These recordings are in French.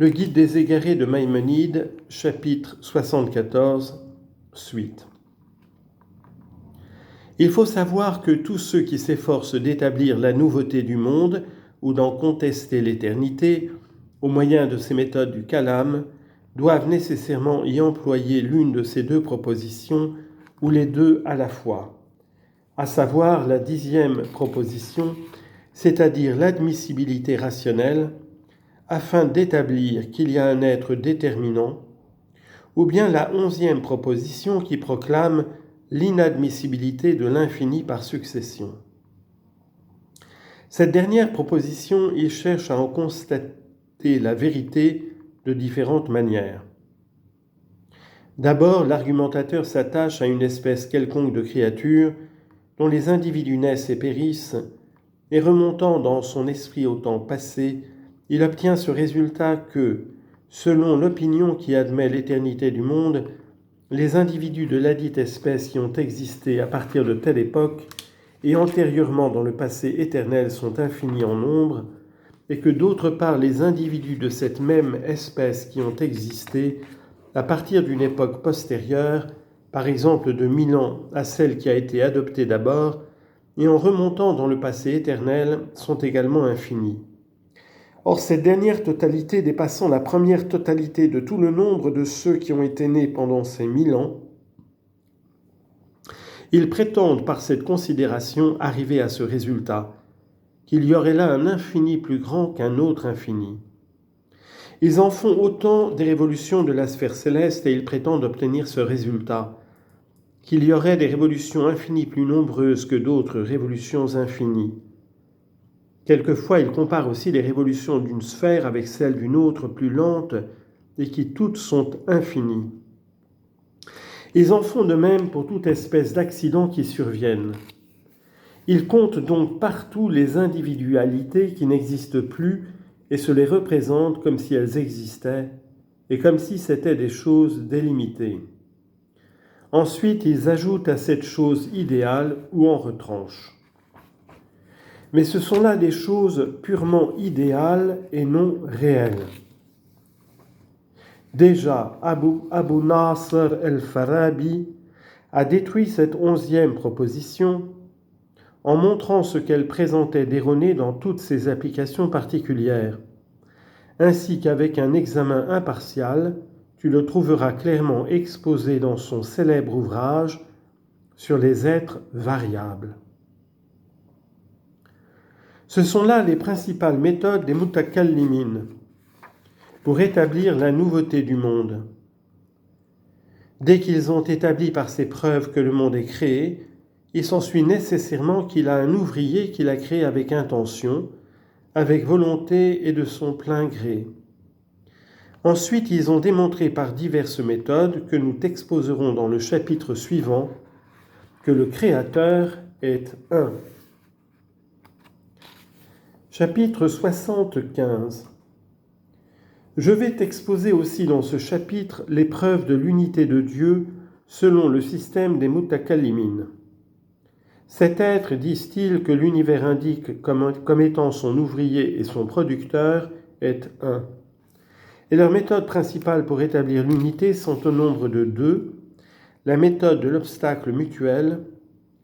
Le Guide des égarés de Maïmonide, chapitre 74, suite. Il faut savoir que tous ceux qui s'efforcent d'établir la nouveauté du monde ou d'en contester l'éternité, au moyen de ces méthodes du Kalam, doivent nécessairement y employer l'une de ces deux propositions ou les deux à la fois, à savoir la 10e proposition, c'est-à-dire l'admissibilité rationnelle, afin d'établir qu'il y a un être déterminant, ou bien la 11e proposition qui proclame l'inadmissibilité de l'infini par succession. Cette dernière proposition, il cherche à en constater la vérité de différentes manières. D'abord, l'argumentateur s'attache à une espèce quelconque de créature dont les individus naissent et périssent, et remontant dans son esprit au temps passé, il obtient ce résultat que, selon l'opinion qui admet l'éternité du monde, les individus de ladite espèce qui ont existé à partir de telle époque et antérieurement dans le passé éternel sont infinis en nombre, et que d'autre part les individus de cette même espèce qui ont existé à partir d'une époque postérieure, par exemple de 1000 ans à celle qui a été adoptée d'abord, et en remontant dans le passé éternel, sont également infinis. Or, cette dernière totalité dépassant la première totalité de tout le nombre de ceux qui ont été nés pendant ces 1000 ans, ils prétendent par cette considération arriver à ce résultat, qu'il y aurait là un infini plus grand qu'un autre infini. Ils en font autant des révolutions de la sphère céleste et ils prétendent obtenir ce résultat, qu'il y aurait des révolutions infinies plus nombreuses que d'autres révolutions infinies. Quelquefois, il compare aussi les révolutions d'une sphère avec celles d'une autre plus lente et qui toutes sont infinies. Ils en font de même pour toute espèce d'accidents qui surviennent. Ils comptent donc partout les individualités qui n'existent plus et se les représentent comme si elles existaient et comme si c'étaient des choses délimitées. Ensuite, ils ajoutent à cette chose idéale ou en retranchent. Mais ce sont là des choses purement idéales et non réelles. Déjà, Abu Nasr el-Farabi a détruit cette 11e proposition en montrant ce qu'elle présentait d'erroné dans toutes ses applications particulières, ainsi qu'avec un examen impartial, tu le trouveras clairement exposé dans son célèbre ouvrage sur les êtres variables. Ce sont là les principales méthodes des mutakallimin pour établir la nouveauté du monde. Dès qu'ils ont établi par ces preuves que le monde est créé, il s'ensuit nécessairement qu'il a un ouvrier qui l'a créé avec intention, avec volonté et de son plein gré. Ensuite, ils ont démontré par diverses méthodes que nous t'exposerons dans le chapitre suivant que le Créateur est un. Chapitre 75. Je vais t'exposer aussi dans ce chapitre les preuves de l'unité de Dieu selon le système des mutakallimin. Cet être, disent-ils, que l'univers indique comme étant son ouvrier et son producteur, est un. Et leurs méthodes principales pour établir l'unité sont au nombre de 2, la méthode de l'obstacle mutuel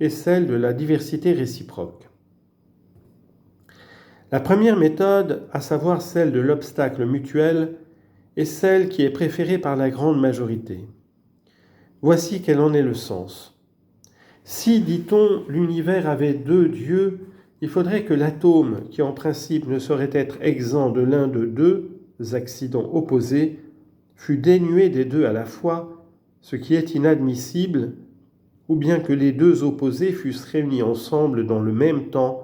et celle de la diversité réciproque. La première méthode, à savoir celle de l'obstacle mutuel, est celle qui est préférée par la grande majorité. Voici quel en est le sens. Si, dit-on, l'univers avait 2 dieux, il faudrait que l'atome, qui en principe ne saurait être exempt de l'un de 2 accidents opposés, fût dénué des 2 à la fois, ce qui est inadmissible, ou bien que les 2 opposés fussent réunis ensemble dans le même temps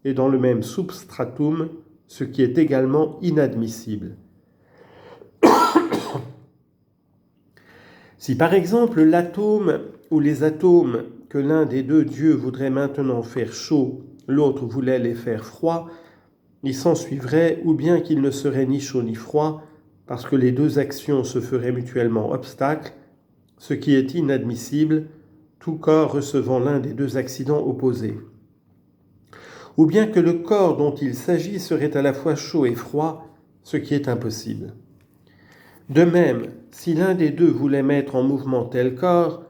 et dans le même substratum, ce qui est également inadmissible. Si par exemple l'atome ou les atomes que l'un des 2 dieux voudrait maintenant faire chaud, l'autre voulait les faire froid, il s'ensuivrait ou bien qu'ils ne seraient ni chaud ni froid, parce que les 2 actions se feraient mutuellement obstacle, ce qui est inadmissible, tout corps recevant l'un des 2 accidents opposés. Ou bien que le corps dont il s'agit serait à la fois chaud et froid, ce qui est impossible. De même, si l'un des deux voulait mettre en mouvement tel corps,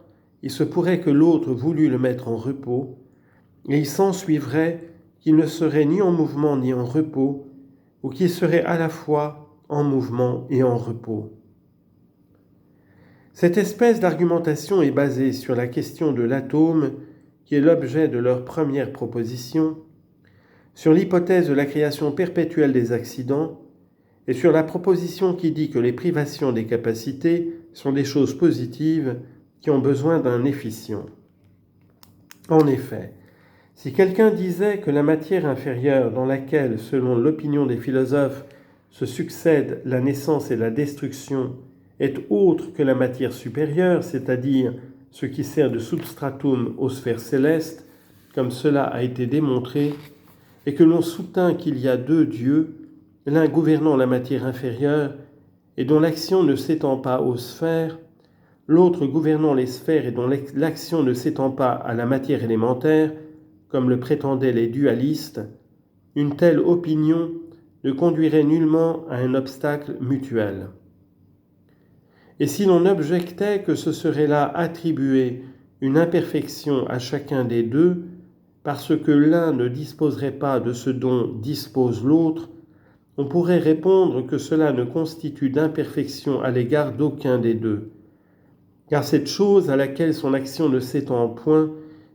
il se pourrait que l'autre voulût le mettre en repos, et il s'ensuivrait qu'il ne serait ni en mouvement ni en repos, ou qu'il serait à la fois en mouvement et en repos. Cette espèce d'argumentation est basée sur la question de l'atome, qui est l'objet de leur première proposition, sur l'hypothèse de la création perpétuelle des accidents, et sur la proposition qui dit que les privations des capacités sont des choses positives qui ont besoin d'un efficient. En effet, si quelqu'un disait que la matière inférieure dans laquelle, selon l'opinion des philosophes, se succèdent la naissance et la destruction, est autre que la matière supérieure, c'est-à-dire ce qui sert de substratum aux sphères célestes, comme cela a été démontré, et que l'on soutint qu'il y a deux dieux, l'un gouvernant la matière inférieure et dont l'action ne s'étend pas aux sphères, l'autre gouvernant les sphères et dont l'action ne s'étend pas à la matière élémentaire, comme le prétendaient les dualistes, une telle opinion ne conduirait nullement à un obstacle mutuel. Et si l'on objectait que ce serait là attribuer une imperfection à chacun des deux, parce que l'un ne disposerait pas de ce dont dispose l'autre, on pourrait répondre que cela ne constitue d'imperfection à l'égard d'aucun des deux, car cette chose à laquelle son action ne s'étend point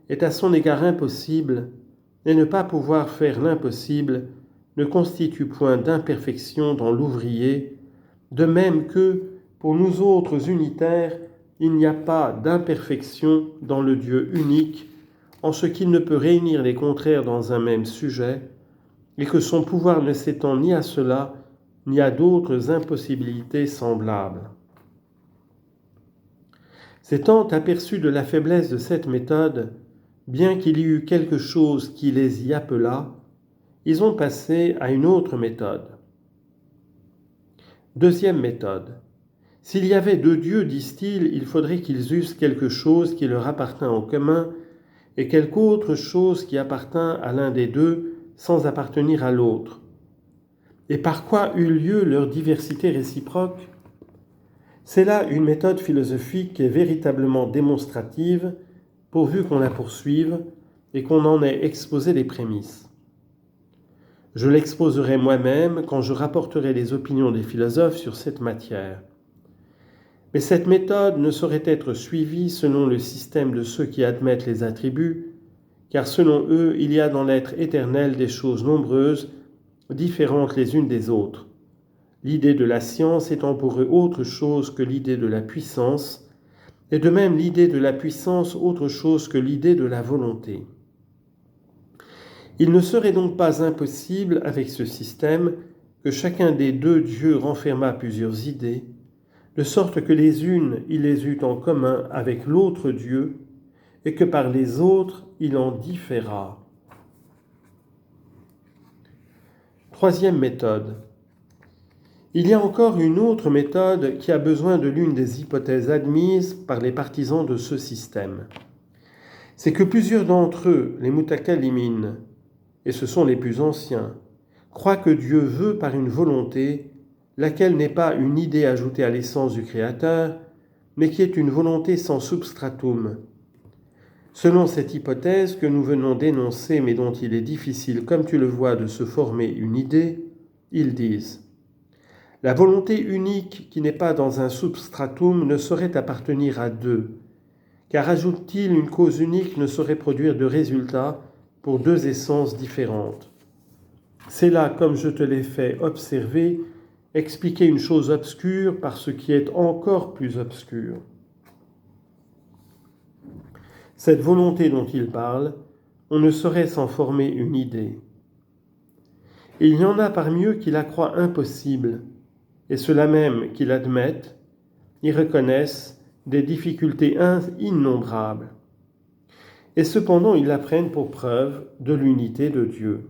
est à son égard impossible, et ne pas pouvoir faire l'impossible ne constitue point d'imperfection dans l'ouvrier, de même que, pour nous autres unitaires, il n'y a pas d'imperfection dans le Dieu unique, en ce qu'il ne peut réunir les contraires dans un même sujet, et que son pouvoir ne s'étend ni à cela, ni à d'autres impossibilités semblables. S'étant aperçus de la faiblesse de cette méthode, bien qu'il y eût quelque chose qui les y appelât, ils ont passé à une autre méthode. Deuxième méthode. S'il y avait deux dieux, disent-ils, il faudrait qu'ils eussent quelque chose qui leur appartint en commun et quelque autre chose qui appartint à l'un des deux sans appartenir à l'autre. Et par quoi eut lieu leur diversité réciproque ? C'est là une méthode philosophique qui est véritablement démonstrative, pourvu qu'on la poursuive et qu'on en ait exposé les prémices. Je l'exposerai moi-même quand je rapporterai les opinions des philosophes sur cette matière. Mais cette méthode ne saurait être suivie selon le système de ceux qui admettent les attributs, car selon eux, il y a dans l'être éternel des choses nombreuses, différentes les unes des autres. L'idée de la science étant pour eux autre chose que l'idée de la puissance, et de même l'idée de la puissance autre chose que l'idée de la volonté. Il ne serait donc pas impossible, avec ce système, que chacun des deux dieux renfermât plusieurs idées, de sorte que les unes il les eut en commun avec l'autre Dieu, et que par les autres il en différât. Troisième méthode. Il y a encore une autre méthode qui a besoin de l'une des hypothèses admises par les partisans de ce système. C'est que plusieurs d'entre eux, les mutakalimines, et ce sont les plus anciens, croient que Dieu veut par une volonté, laquelle n'est pas une idée ajoutée à l'essence du Créateur, mais qui est une volonté sans substratum. Selon cette hypothèse que nous venons d'énoncer, mais dont il est difficile, comme tu le vois, de se former une idée, ils disent « La volonté unique qui n'est pas dans un substratum ne saurait appartenir à deux, car ajoute-t-il, une cause unique ne saurait produire de résultat pour deux essences différentes. C'est là, comme je te l'ai fait observer, expliquer une chose obscure par ce qui est encore plus obscur. Cette volonté dont il parle, on ne saurait s'en former une idée. Il y en a parmi eux qui la croient impossible, et ceux-là même qui l'admettent, y reconnaissent des difficultés innombrables. Et cependant, ils la prennent pour preuve de l'unité de Dieu.